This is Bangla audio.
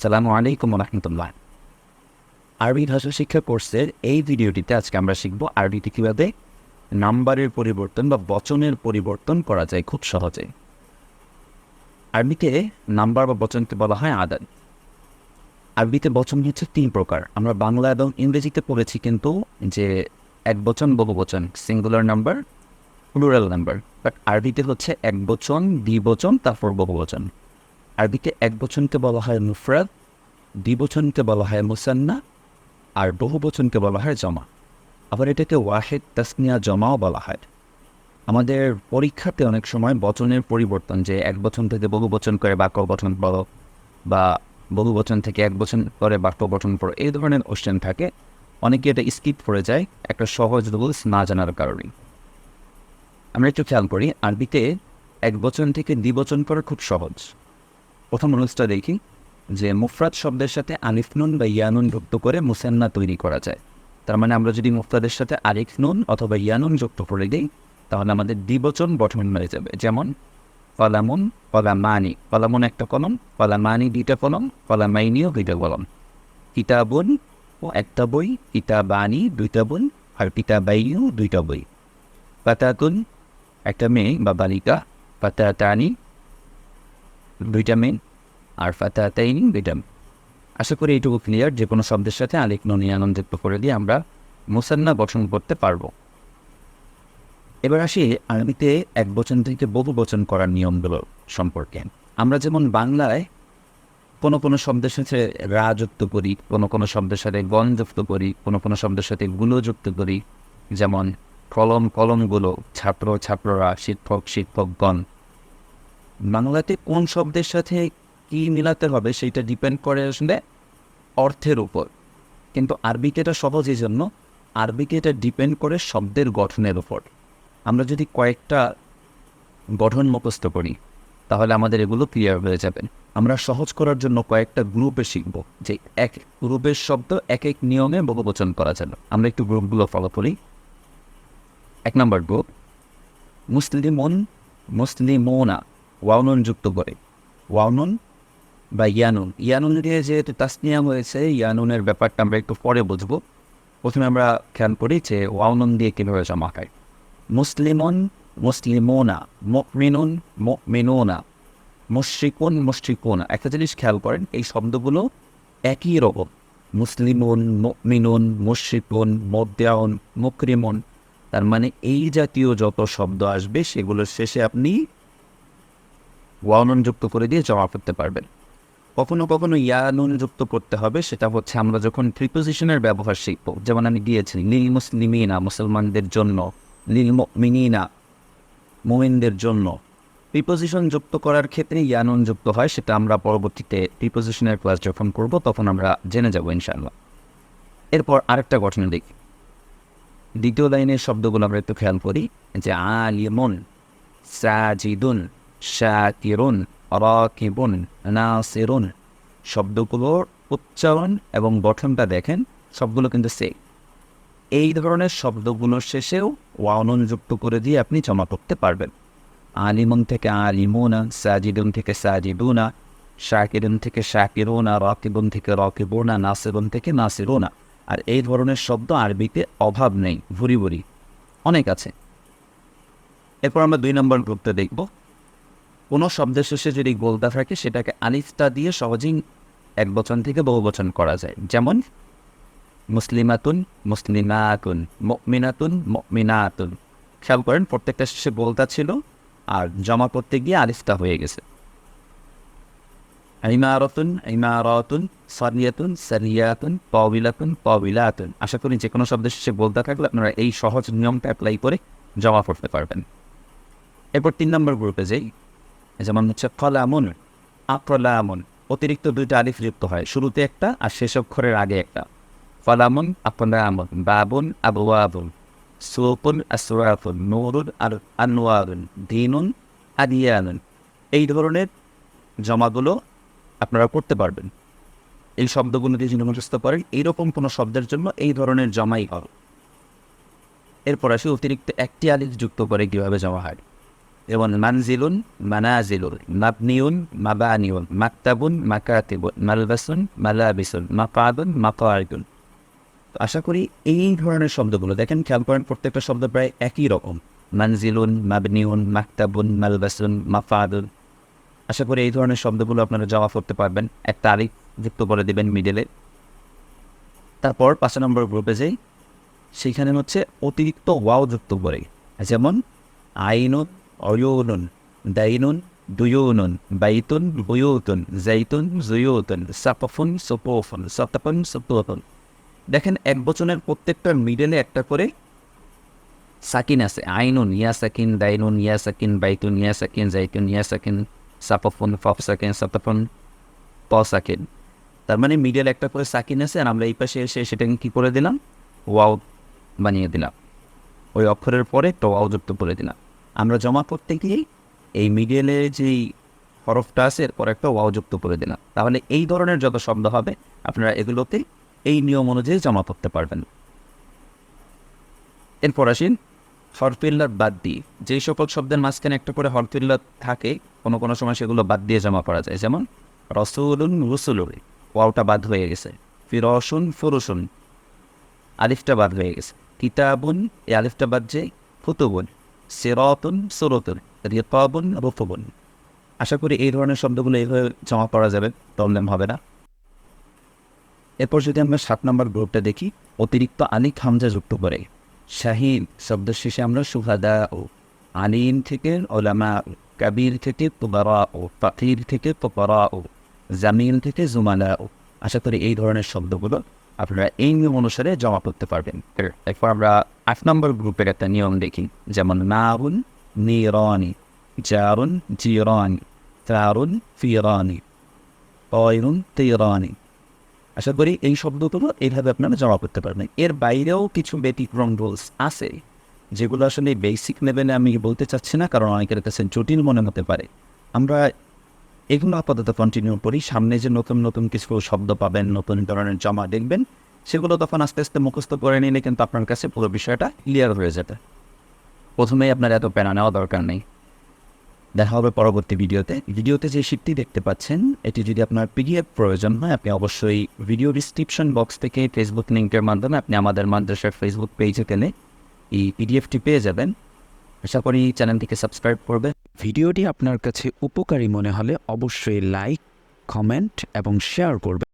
আসসালামু আলাইকুম রহমতুল্লাহ। আরবি ভাষা শিক্ষা কোর্সের এই ভিডিওটিতে আজকে আমরা শিখব আরবিতে কীভাবে নাম্বারের পরিবর্তন বা বচনের পরিবর্তন করা যায় খুব সহজে। আরবিতে নাম্বার বা বচনকে বলা হয় আদাদ। আরবিতে বচন হচ্ছে 3 প্রকার। আমরা বাংলা এবং ইংরেজিতে পড়েছি কিন্তু যে এক বচন, বহু বচন, singular number, plural number. But আরবিতে হচ্ছে এক বচন, দ্বিবচন, তারপর বহু বচন। আরবিতে এক বচনকে বলা হয় মুফরাদ, দ্বিবচনকে বলা হয় মুসান্না, আর বহু বচনকে বলা হয় জমা। আবার এটাকে ওয়াহেদ, তাসনিয়া, জমাও বলা হয়। আমাদের পরীক্ষাতে অনেক সময় বচনের পরিবর্তন, যে এক বচন থেকে বহু বচন করে বাক্য গঠন পড়ো বা বহু বচন থেকে এক বচন করে বাক্য গঠন পড়ো, এই ধরনের কোশ্চেন থাকে। অনেকে এটা স্কিপ করে যায় একটা সহজ রুলস না জানার কারণে। আমরা একটু খেয়াল করি, আরবিতে এক বচন থেকে দ্বিবচন করা খুব সহজ। প্রথম রুলসটা দেখি যে মুফরাদ শব্দের সাথে আলিফ নুন বা ইয়ানুন যুক্ত করে মুসান্না তৈরি করা যায়। তার মানে আমরা যদি মুফরাদের সাথে আলিফ নুন অথবা ইয়ানুন যুক্ত করে দিই তাহলে আমাদের দ্বিবচন গঠন হয়ে যাবে। যেমন কলামুন, কলামানি। কলামুন একটা কলম, কলামানি দুইটা কলম, কলামাইনিও দুইটা কলম। কিতাবুন ও একটা বই, কিতাবানি দুইটা বই, আর কিতাবাইনিও দুইটা বই। ফাতাতুন একটা মেয়ে বা বালিকা, ফাতাতানি দুইটা মেয়ে, আর ফাতাতাইনি দুইটা। আশা করি এইটুকু ক্লিয়ার। যে কোনো শব্দের সাথে আলিফ নুন ইয়ানুন যুক্ত করে দিয়ে আমরা মুসান্না গঠন করতে পারবো। এবার আসি আরবিতে এক বচন থেকে বহু বচন করার নিয়মগুলো সম্পর্কে। আমরা যেমন বাংলায় কোনো কোনো শব্দের সাথে রা যুক্ত করি, কোনো কোনো শব্দের সাথে গণ যুক্ত করি, কোনো কোনো শব্দের সাথে গুলো যুক্ত করি। যেমন কলম, কলমগুলো, ছাত্র, ছাত্ররা, শিক্ষক, শিক্ষকগণ। বাংলাতে কোন শব্দের সাথে কি মিলাতে হবে সেটা ডিপেন্ড করে আসলে অর্থের উপর, কিন্তু আরবিতে এটা সহজ। এই জন্য আরবিতে এটা ডিপেন্ড করে শব্দের গঠনের উপর। আমরা যদি কয়েকটা গঠন মুখস্থ করি তাহলে আমাদের এগুলো ক্লিয়ার হয়ে যাবে। আমরা সহজ করার জন্য কয়েকটা গ্রুপে শিখব যে এক গ্রুপের শব্দ এক এক নিয়মে বহুবচন করা যাবে। আমরা একটু গ্রুপগুলো ফলো করি। 1 নম্বর গ্রুপ মুসলিমুন, মুসলিমোনা, ওয়াউনুন যুক্ত করে। ওয়াউনুন বা ইয়ানুন, ইয়ানুন দিয়ে যেহেতু তাসনিয়া হয়েছে, ইয়ানুনের ব্যাপারটা আমরা একটু পরে বুঝবো। প্রথমে আমরা খেয়াল করি যে ওয়াউনুন দিয়ে কীভাবে জমা হয়। মুসলিমুন, মুসলিমোনা, মুমিনুন, মুমিনুনা, মুশরিকুন, মুশরিকুনা। একটা জিনিস খেয়াল করেন, এই শব্দগুলো একই রকম। মুসলিমুন, মুমিনুন, মুশরিকুন, মুবদিউন, মুকরিমুন। তার মানে এই জাতীয় যত শব্দ আসবে সেগুলোর শেষে আপনি ওয়াউনুন যুক্ত করে দিয়ে জমা করতে পারবেন। কখনো কখনো ইয়ানুন যুক্ত করতে হবে, সেটা হচ্ছে আমরা যখন প্রিপোজিশনের ব্যবহার শিখব। যেমন আমি দিয়েছি লিল মুসলিমিনা, মুসলমানদের জন্য, লিল মুমিনিনা, মুমিনদের জন্য। প্রিপোজিশন যুক্ত করার ক্ষেত্রে ইয়ানুন যুক্ত হয়, সেটা আমরা পরবর্তীতে প্রিপোজিশনের ক্লাস যখন করব তখন আমরা জেনে যাব ইনশাআল্লাহ। এরপর আরেকটা গঠন দেখি। দ্বিতীয় লাইনের শব্দগুলো আমরা একটু খেয়াল করি যে আলিমুন, সাজিদুন, শাকিরুন, রাকিবুন, নাসিরুন। শব্দগুলোর উচ্চারণ এবং গঠনটা দেখেন, সবগুলো কিন্তু সেম। এই ধরনের শব্দগুলোর শেষেও ওয়াউনুন যুক্ত করে দিয়ে আপনি জমা করতে পারবেন। আলিমুন থেকে আলিমুনা, সাজিদুন থেকে সাজিদুনা, শাকিরুন থেকে শাকিরুনা, রাকিবুন থেকে রাকিবুনা, নাসিরুন থেকে নাসিরুনা। আর এই ধরনের শব্দ আরবিতে অভাব নেই, ভুরি ভুরি অনেক আছে। এরপর আমরা 2 নম্বর গ্রুপটা দেখব। কোনো শব্দের শেষে যদি গোলদা থাকে সেটাকে আলিফটা দিয়ে সহজেই এক বচন থেকে বহু বচন করা যায়। যেমন মুসলিমাতুন, মুসলিমাতুন, মুমিনাতুন, মুমিনাতুন। খেয়াল করেন প্রত্যেকটা শেষে গোলদা ছিল আর জমা করতে গিয়ে আলিফটা হয়ে গেছে। ইমারাতুন, ইমারাতুন, সারিয়াতুন, সারিয়াতুন, তাবিলাতুন, তাবিলাতুন। আশা করি যে কোনো শব্দের শেষে গোলদা থাকলে আপনারা এই সহজ নিয়মটা অ্যাপ্লাই করে জমা করতে পারবেন। এরপর 3 নম্বর গ্রুপে যাই। যেমন হচ্ছে কলামুন, আকলামুন। অতিরিক্ত 2টা আলিফ যুক্ত হয়, শুরুতে একটা আর শেষ অক্ষরের আগে একটা। কলামুন, আকলামুন, বাবুন, আবওয়াবুন, সুকুন, আসওয়াকুন, নূরুন আর আনওয়ারুন, দীনুন, আদিয়ানুন। এই ধরনের জমাগুলো আপনারা করতে পারবেন। এই শব্দগুলো দিয়ে যদি মুখস্থ করেন এইরকম কোনো শব্দের জন্য এই ধরনের জমাই হবে। এরপর আসি অতিরিক্ত একটি আলিফ যুক্ত করে কীভাবে জমা হয়। যেমন মানজিলুন, মানাজিলুন, মাবনিউন, মাবানিউন, মাকতাবুন, মাকাতিবুন, মালবাসুন, মালাবিসুন, মাকাদুন, মাকাইদুন। তো আশা করি এই ধরনের শব্দগুলো দেখেন, খেয়াল করেন প্রত্যেকটা শব্দ প্রায় একই রকম। মানজিলুন, মাবনিউন, মাকতাবুন, মালবাসুন, মাফাদুন। আশা করি এই ধরনের শব্দগুলো আপনারা জমা করতে পারবেন। একটা আলিফ যুক্ত করে দেবেন মিডলে। তারপর 5 নম্বর গ্রুপে যাই, সেইখানে হচ্ছে অতিরিক্ত ওয়াও যুক্ত করে, যেমন আইনুন, অয়ুনুন, দাইনুন, দুয়ুনুন, বাইতুন, বুয়ুতুন, জাইতুন, জুয়ুতুন, সাপফুন, সুপুফুন, সাতাফুন, সুতুফুন। দেখেন এক বচনের প্রত্যেকটার মিডলে একটা করে সাকিন আছে। আইনুন ইয়া সাকিন, দাইনুন ইয়া সাকিন, বাইতুন ইয়া সাকিন, জাইতুন ইয়া সাকিন, সাপফুন ফফ সাকিন, সাতাফুন প সাকিন। তার মানে মিডল একটা করে সাকিন আছে, আর আমরা এই পাশে এসে সেটাকে কী করে দিলাম, ওয়াও বানিয়ে দিলাম। ওই অক্ষরের পরে তো ওয়াও যুক্ত করে দিলাম। আমরা জমা করতে গিয়েই এই মিডলে যেই হরফটা আছে এরপর একটা ওয়াও যুক্ত করে দিলাম। তাহলে এই ধরনের যত শব্দ হবে আপনারা এগুলোতে এই নিয়ম অনুযায়ী জমা করতে পারবেন। এরপর আসেন হরফিল্লার বাদ দিয়ে। যেই সকল শব্দের মাঝখানে একটা করে হরফিল্লা থাকে, কোনো কোনো সময় সেগুলো বাদ দিয়ে জমা করা যায়। যেমন রসুলুন, রুসুলুন, ওয়াওটা বাদ হয়ে গেছে। ফিরসুন, ফুরুসুন, আলিফটা বাদ হয়ে গেছে। কিতাবুন, এই আলিফটা বাদ যে ফুতুবুন। সিরাতুন, সুরতুন, রিকাবুন, রুফুবুন। আশা করি এই ধরনের শব্দগুলো এইভাবে জমা করা যাবে, প্রবলেম হবে না। এরপর যদি আমরা 7 নম্বর গ্রুপটা দেখি, অতিরিক্ত আলিফ হামজা যুক্ত করে। শাহিদ শব্দের শেষে আমরা সুহাদা ও, আলিম থেকে ওলামা ও, কাবির থেকে তুবারা ও, ফাকির থেকে তুপারা ও, জামিল থেকে জুমালা ও। আশা করি এই ধরনের শব্দগুলো আপনারা এই নিয়ম অনুসারে জমা করতে পারবেন। এরপর আমরা 8 নম্বর গ্রুপের একটা নিয়ম দেখি, যেমন নারুন, নিরানি, জারুন, জিরানি, তারুন, ফিরানি, তয়রুন, তিরানি। আশা করি এই শব্দগুলো এইভাবে আপনারা জমা করতে পারবেন। এর বাইরেও কিছু ব্যতিক্রম রুলস আছে, যেগুলো আসলে বেসিক লেভেলে আমি বলতে চাচ্ছি না, কারণ অনেকের কাছে জটিল মনে হতে পারে। আমরা এগুলো আপাতত কন্টিনিউ করি। সামনে যে নতুন নতুন কিছু শব্দ পাবেন, নতুন ধরনের জমা দেখবেন, সেগুলো তখন আস্তে আস্তে মুখস্থ করে নিলে কিন্তু আপনার কাছে পুরো বিষয়টা ক্লিয়ার হয়ে যাবে। প্রথমেই আপনার এত প্যারা নেওয়া দরকার নেই। দেখা হবে পরবর্তী ভিডিওতে যে শিটটি দেখতে পাচ্ছেন, এটি যদি আপনার পিডিএফ প্রয়োজন হয়, আপনি অবশ্যই ভিডিও ডিসক্রিপশন বক্স থেকে ফেসবুক লিঙ্কের মাধ্যমে আপনি আমাদের মাদ্রাসার ফেসবুক পেজে গেলে এই পিডিএফটি পেয়ে যাবেন। আশা করি চ্যানেলটিকে সাবস্ক্রাইব করবে। ভিডিওটি আপনার কাছে উপকারী মনে হলে অবশ্যই লাইক, কমেন্ট এবং শেয়ার করবেন।